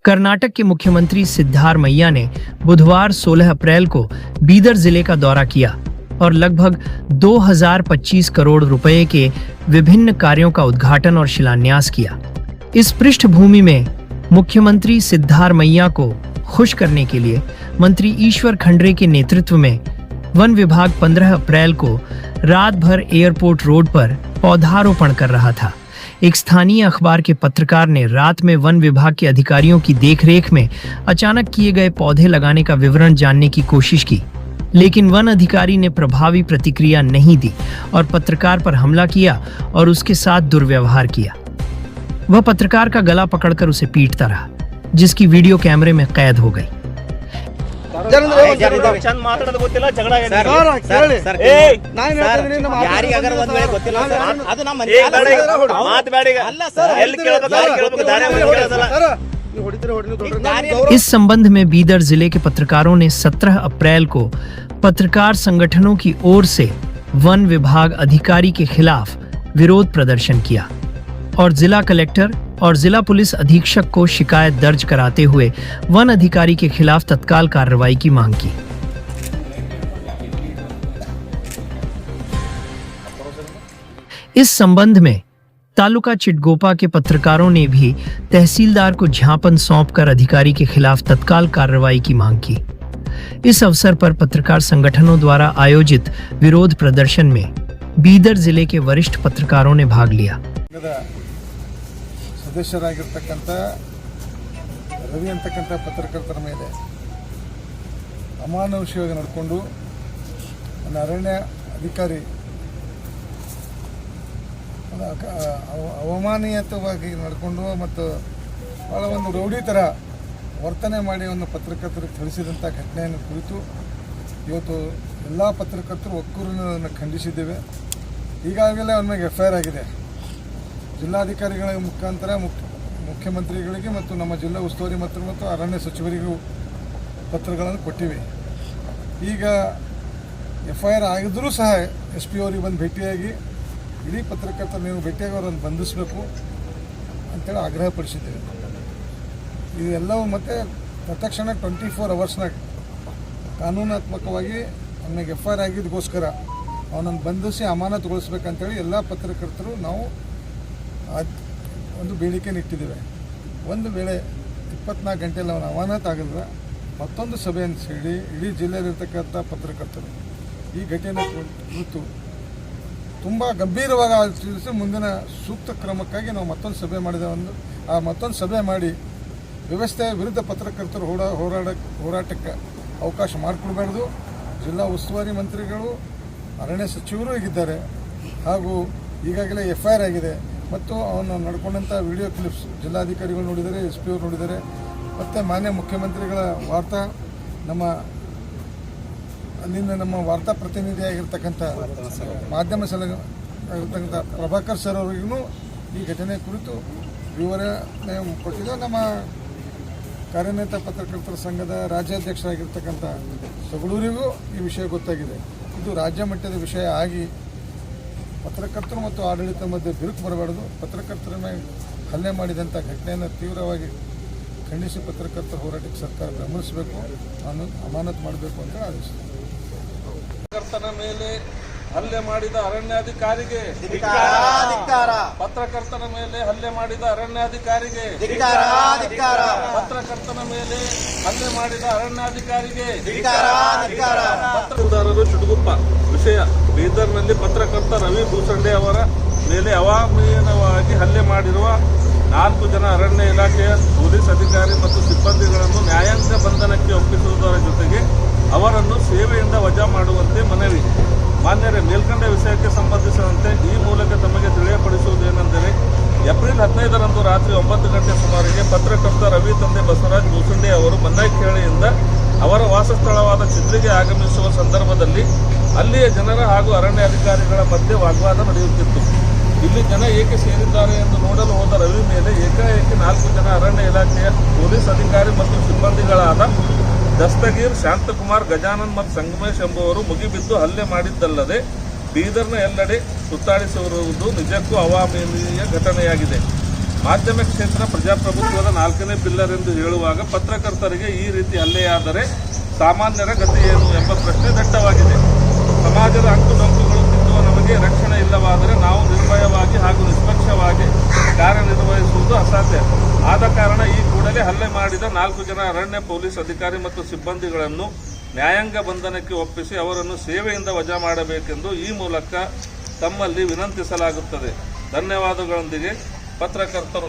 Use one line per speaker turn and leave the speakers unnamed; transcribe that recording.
कर्नाटक के मुख्यमंत्री सिद्धारमैया ने बुधवार 16 अप्रैल को बीदर जिले का दौरा किया और लगभग 2025 करोड़ रुपए के विभिन्न कार्यों का उद्घाटन और शिलान्यास किया। इस पृष्ठभूमि में मुख्यमंत्री सिद्धारमैया को खुश करने के लिए मंत्री ईश्वर खंड्रे के नेतृत्व में वन विभाग 15 अप्रैल को रात भर एयरपोर्ट रोड पर पौधारोपण कर रहा था। एक स्थानीय अखबार के पत्रकार ने रात में वन विभाग के अधिकारियों की देखरेख में अचानक किए गए पौधे लगाने का विवरण जानने की कोशिश की, लेकिन वन अधिकारी ने प्रभावी प्रतिक्रिया नहीं दी और पत्रकार पर हमला किया और उसके साथ दुर्व्यवहार किया। वह पत्रकार का गला पकड़कर उसे पीटता रहा, जिसकी वीडियो कैमरे में कैद हो गई। इस संबंध में बीदर जिले के पत्रकारों ने 17 अप्रैल को पत्रकार संगठनों की ओर से वन विभाग अधिकारी के खिलाफ विरोध प्रदर्शन किया और जिला कलेक्टर और जिला पुलिस अधीक्षक को शिकायत दर्ज कराते हुए वन अधिकारी के खिलाफ तत्काल कार्रवाई की मांग की। इस संबंध में तालुका चिटगोपा के पत्रकारों ने भी तहसीलदार को ज्ञापन सौंपकर अधिकारी के खिलाफ तत्काल कार्रवाई की मांग की। इस अवसर पर पत्रकार संगठनों द्वारा आयोजित विरोध प्रदर्शन में बीदर जिले के वरिष्ठ पत्रकारों ने भाग लिया।
ಸದಸ್ಯರಾಗಿರ್ತಕ್ಕಂಥ ರವಿ ಅಂತಕ್ಕಂಥ ಪತ್ರಕರ್ತರ ಮೇಲೆ ಅಮಾನುಷವಾಗಿ ನಡ್ಕೊಂಡು ಒಂದು ಅರಣ್ಯ ಅಧಿಕಾರಿ ಅವಮಾನೀಯವಾಗಿ ನಡ್ಕೊಂಡು ಮತ್ತು ಭಾಳ ಒಂದು ರೌಡಿ ಥರ ವರ್ತನೆ ಮಾಡಿ ಒಂದು ಪತ್ರಕರ್ತರಿಗೆ ತಿಳಿಸಿದಂಥ ಘಟನೆಯನ್ನು ಕುರಿತು ಇವತ್ತು ಎಲ್ಲ ಪತ್ರಕರ್ತರು ಒಕ್ಕೂರಿನ ಖಂಡಿಸಿದ್ದೇವೆ। ಈಗಾಗಲೇ ಅವನ ಮೇಲೆ FIR ಆಗಿದೆ। ಜಿಲ್ಲಾಧಿಕಾರಿಗಳ ಮುಖಾಂತರ ಮುಖ್ಯಮಂತ್ರಿಗಳಿಗೆ ಮತ್ತು ನಮ್ಮ ಜಿಲ್ಲಾ ಉಸ್ತುವಾರಿ ಮತ್ತು ಅರಣ್ಯ ಸಚಿವರಿಗೂ ಪತ್ರಗಳನ್ನು ಕೊಟ್ಟಿವೆ। ಈಗ FIR ಆಗಿದ್ದರೂ ಸಹ SP ಅವರಿಗೆ ಬಂದು ಭೇಟಿಯಾಗಿ ಇಡೀ ಪತ್ರಕರ್ತರು ನೀವು ಭೇಟಿಯಾಗಿ ಅವರನ್ನು ಬಂಧಿಸಬೇಕು ಅಂತೇಳಿ ಆಗ್ರಹಪಡಿಸಿದ್ದೇವೆ। ಇದೆಲ್ಲವೂ ಮತ್ತು ತತ್ಕ್ಷಣ 24 ಅವರ್ಸ್ನಾಗ ಕಾನೂನಾತ್ಮಕವಾಗಿ ಅವನಿಗೆ FIR ಆಗಿದ್ದಕ್ಕೋಸ್ಕರ ಅವನನ್ನು ಬಂಧಿಸಿ ಅಮಾನತುಗೊಳಿಸ್ಬೇಕಂತೇಳಿ ಎಲ್ಲ ಪತ್ರಕರ್ತರು ನಾವು ಒಂದು ಬೇಡಿಕೆ ಇಟ್ಟಿದ್ದೇವೆ। ಒಂದು ವೇಳೆ 24 ಗಂಟೆಯಲ್ಲಿ ಅವನು ಅಮಾನತು ಆಗಿದ್ರೆ ಮತ್ತೊಂದು ಸಭೆಯನ್ನು ಸೇರಿ ಇಡೀ ಜಿಲ್ಲೆಯಲ್ಲಿರ್ತಕ್ಕಂಥ ಪತ್ರಕರ್ತರು ಈ ಘಟನೆ ಕುರಿತು ತುಂಬ ಗಂಭೀರವಾಗಿ ಆಲೋಚಿಸಿ ಮುಂದಿನ ಸೂಕ್ತ ಕ್ರಮಕ್ಕಾಗಿ ನಾವು ಮತ್ತೊಂದು ಸಭೆ ಮಾಡಿದ್ದೇವೆ। ಮತ್ತೊಂದು ಸಭೆ ಮಾಡಿ ವ್ಯವಸ್ಥೆಯ ವಿರುದ್ಧ ಪತ್ರಕರ್ತರು ಹೋರಾಟಕ್ಕೆ ಅವಕಾಶ ಮಾಡಿಕೊಡ್ಬಾರ್ದು। ಜಿಲ್ಲಾ ಉಸ್ತುವಾರಿ ಮಂತ್ರಿಗಳು ಅರಣ್ಯ ಸಚಿವರು ಆಗಿದ್ದಾರೆ ಹಾಗೂ ಈಗಾಗಲೇ FIR ಆಗಿದೆ ಮತ್ತು ಅವನು ನಡ್ಕೊಂಡಂಥ ವಿಡಿಯೋ ಕ್ಲಿಪ್ಸ್ ಜಿಲ್ಲಾಧಿಕಾರಿಗಳು ನೋಡಿದ್ದಾರೆ, SP ಅವರು ನೋಡಿದ್ದಾರೆ ಮತ್ತು ಮಾನ್ಯ ಮುಖ್ಯಮಂತ್ರಿಗಳ ನಮ್ಮ ವಾರ್ತಾ ಪ್ರತಿನಿಧಿಯಾಗಿರ್ತಕ್ಕಂಥ ಮಾಧ್ಯಮ ಆಗಿರ್ತಕ್ಕಂಥ ಪ್ರಭಾಕರ್ ಸರ್ ಅವರಿಗೂ ಈ ಘಟನೆ ಕುರಿತು ವಿವರಣೆ ಕೊಟ್ಟಿದ್ದು। ನಮ್ಮ ಕಾರ್ಯನಿರತ ಪತ್ರಕರ್ತರ ಸಂಘದ ರಾಜ್ಯಾಧ್ಯಕ್ಷರಾಗಿರ್ತಕ್ಕಂಥ ಸಗಡೂರಿಗೂ ಈ ವಿಷಯ ಗೊತ್ತಾಗಿದೆ। ಇದು ರಾಜ್ಯ ಮಟ್ಟದ ವಿಷಯ ಆಗಿ ಪತ್ರಕರ್ತರು ಮತ್ತು ಆಡಳಿತ ಮಧ್ಯೆ ಬಿರುಕು ಬರಬಾರದು। ಪತ್ರಕರ್ತರ ಮೇಲೆ ಹಲ್ಲೆ ಮಾಡಿದಂಥ ಘಟನೆಯನ್ನು ತೀವ್ರವಾಗಿ ಖಂಡಿಸಿ ಪತ್ರಕರ್ತರ ಹೋರಾಟಕ್ಕೆ ಸರ್ಕಾರ ಬೆಂಬಲಿಸಬೇಕು, ಅಮಾನತು ಮಾಡಬೇಕು ಅಂತ ಆದೇಶಿಸಿದೆ।
ಪತ್ರಕರ್ತನ ಮೇಲೆ ಹಲ್ಲೆ ಮಾಡಿದ ಅರಣ್ಯಾಧಿಕಾರಿಗೆ ಪತ್ರಕರ್ತನ ಮೇಲೆ ಹಲ್ಲೆ ಮಾಡಿದ ಅರಣ್ಯಾಧಿಕಾರಿಗೆ ಪತ್ರಕರ್ತನ ಮೇಲೆ ಹಲ್ಲೆ ಮಾಡಿದ ಅರಣ್ಯಾಧಿಕಾರಿಗೆ ಪತ್ರಕರ್ತರು ಚಿಟಗುಪ್ಪ ವಿಷಯ ಬೀದರ್ನಲ್ಲಿ ಪತ್ರಕರ್ತ ರವಿ ಭೂಸಂಡೆ ಅವರ ಮೇಲೆ ಅವಾಮೀನವಾಗಿ ಹಲ್ಲೆ ಮಾಡಿರುವ 4 ಜನ ಅರಣ್ಯ ಇಲಾಖೆಯ ಪೊಲೀಸ್ ಅಧಿಕಾರಿ ಮತ್ತು ಸಿಬ್ಬಂದಿಗಳನ್ನು ನ್ಯಾಯಾಂಗ ಬಂಧನಕ್ಕೆ ಒಪ್ಪಿಸುವುದರ ಜೊತೆಗೆ ಅವರನ್ನು ಸೇವೆಯಿಂದ ವಜಾ ಮಾಡುವಂತೆ ಮನವಿ। ಮಾನ್ಯರೇ, ಮೇಲ್ಕಂಡ ವಿಷಯಕ್ಕೆ ಸಂಬಂಧಿಸಿದಂತೆ ಈ ಮೂಲಕ ತಮಗೆ ತಿಳಿಯಪಡಿಸುವುದೇನೆಂದರೆ ಏಪ್ರಿಲ್ 15ರಂದು ರಾತ್ರಿ 9 ಗಂಟೆ ಸುಮಾರಿಗೆ ಪತ್ರಕರ್ತ ರವಿ ತಂದೆ ಬಸವರಾಜ್ ಭೂಸಂಡೆ ಅವರು ಮನ್ನಾಯಿಖೇಳಿಯಿಂದ ಅವರ ವಾಸಸ್ಥಳವಾದ ಚಿದ್ರಿಗೆ ಆಗಮಿಸುವ ಸಂದರ್ಭದಲ್ಲಿ ಅಲ್ಲಿಯ ಜನರ ಹಾಗೂ ಅರಣ್ಯ ಅಧಿಕಾರಿಗಳ ಮಧ್ಯೆ ವಾಗ್ವಾದ ನಡೆಯುತ್ತಿತ್ತು। ಇಲ್ಲಿ ಜನ ಏಕೆ ಸೇರಿದ್ದಾರೆ ಎಂದು ನೋಡಲು ಹೋದ ರವಿ ಮೇಲೆ ಏಕಾಏಕಿ 4 ಜನ ಅರಣ್ಯ ಇಲಾಖೆಯ ಪೊಲೀಸ್ ಅಧಿಕಾರಿ ಮತ್ತು ಸಿಬ್ಬಂದಿಗಳಾದ ದಸ್ತಗೀರ್, ಶಾಂತಕುಮಾರ್, ಗಜಾನನ್ ಮತ್ತು ಸಂಗಮೇಶ್ ಎಂಬುವರು ಮುಗಿಬಿದ್ದು ಹಲ್ಲೆ ಮಾಡಿದ್ದಲ್ಲದೆ ಬೀದರ್ನ ಎಲ್ಲೆಡೆ ಸುತ್ತಾಡಿಸಿರುವುದು ನಿಜಕ್ಕೂ ಅವಾಮೀನೀಯ ಘಟನೆಯಾಗಿದೆ। ಮಾಧ್ಯಮ ಕ್ಷೇತ್ರ ಪ್ರಜಾಪ್ರಭುತ್ವದ 4ನೇ ಪಿಲ್ಲರ್ ಎಂದು ಹೇಳುವಾಗ ಪತ್ರಕರ್ತರಿಗೆ ಈ ರೀತಿ ಹಲ್ಲೆಯಾದರೆ ಸಾಮಾನ್ಯರ ಗತಿ ಏನು ಎಂಬ ಪ್ರಶ್ನೆ ದಟ್ಟವಾಗಿದೆ. ಸಮಾಜದ ಅಂಕುಡೊಂಕುಗಳು ತಿನ್ನುವ ನಮಗೆ ರಕ್ಷಣೆ ಇಲ್ಲವಾದರೆ ನಾವು ನಿರ್ಭಯವಾಗಿ ಹಾಗೂ ನಿಷ್ಪಕ್ಷವಾಗಿ ಕಾರ್ಯನಿರ್ವಹಿಸುವುದು ಅಸಾಧ್ಯ. ಆದ ಕಾರಣ ಈ ಕೂಡಲೇ ಹಲ್ಲೆ ಮಾಡಿದ 4 ಜನ ಅರಣ್ಯ ಪೊಲೀಸ್ ಅಧಿಕಾರಿ ಮತ್ತು ಸಿಬ್ಬಂದಿಗಳನ್ನು ನ್ಯಾಯಾಂಗ ಬಂಧನಕ್ಕೆ ಒಪ್ಪಿಸಿ ಅವರನ್ನು ಸೇವೆಯಿಂದ ವಜಾ ಮಾಡಬೇಕೆಂದು ಈ ಮೂಲಕ ತಮ್ಮಲ್ಲಿ ವಿನಂತಿಸಲಾಗುತ್ತದೆ. ಧನ್ಯವಾದಗಳೊಂದಿಗೆ ಪತ್ರಕರ್ತರು.